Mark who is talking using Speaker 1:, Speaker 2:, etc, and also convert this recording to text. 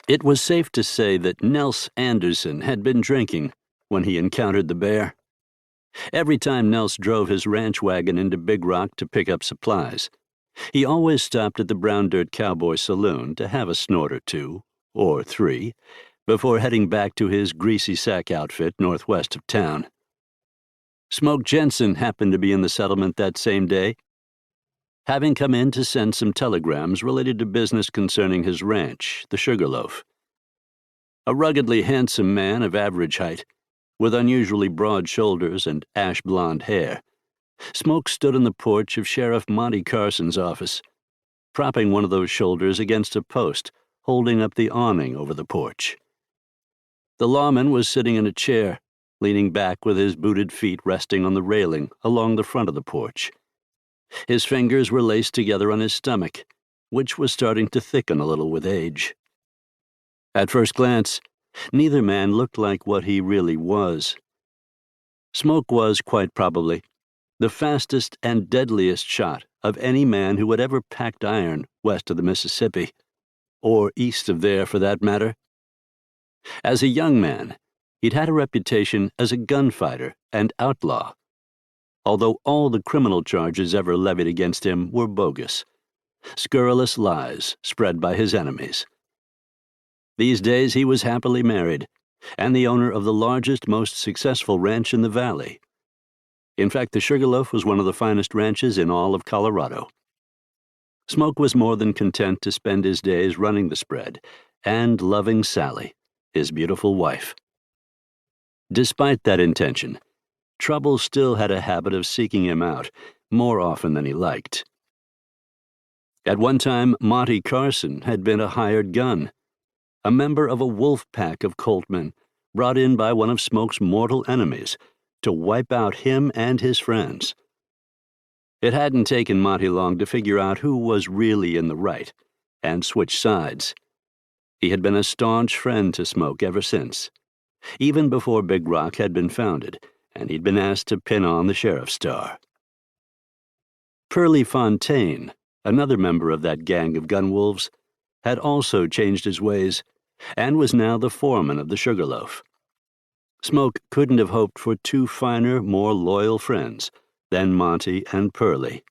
Speaker 1: It was safe to say that Nels Anderson had been drinking when he encountered the bear. Every time Nels drove his ranch wagon into Big Rock to pick up supplies, he always stopped at the Brown Dirt Cowboy Saloon to have a snort or two, or three, before heading back to his greasy sack outfit northwest of town. Smoke Jensen happened to be in the settlement that same day, having come in to send some telegrams related to business concerning his ranch, the Sugarloaf. A ruggedly handsome man of average height, with unusually broad shoulders and ash-blonde hair, Smoke stood on the porch of Sheriff Monty Carson's office, propping one of those shoulders against a post, holding up the awning over the porch. The lawman was sitting in a chair, leaning back with his booted feet resting on the railing along the front of the porch. His fingers were laced together on his stomach, which was starting to thicken a little with age. At first glance, neither man looked like what he really was. Smoke was, quite probably, the fastest and deadliest shot of any man who had ever packed iron west of the Mississippi, or east of there for that matter. As a young man, he'd had a reputation as a gunfighter and outlaw, although all the criminal charges ever levied against him were bogus, scurrilous lies spread by his enemies. These days he was happily married, and the owner of the largest, most successful ranch in the valley. In fact, the Sugarloaf was one of the finest ranches in all of Colorado. Smoke was more than content to spend his days running the spread and loving Sally, his beautiful wife. Despite that intention, trouble still had a habit of seeking him out more often than he liked. At one time, Monty Carson had been a hired gun, a member of a wolf pack of coltmen brought in by one of Smoke's mortal enemies to wipe out him and his friends. It hadn't taken Monty long to figure out who was really in the right and switch sides. He had been a staunch friend to Smoke ever since, even before Big Rock had been founded and he'd been asked to pin on the sheriff's star. Pearlie Fontaine, another member of that gang of gunwolves, had also changed his ways and was now the foreman of the Sugarloaf. Smoke couldn't have hoped for two finer, more loyal friends than Monty and Pearlie.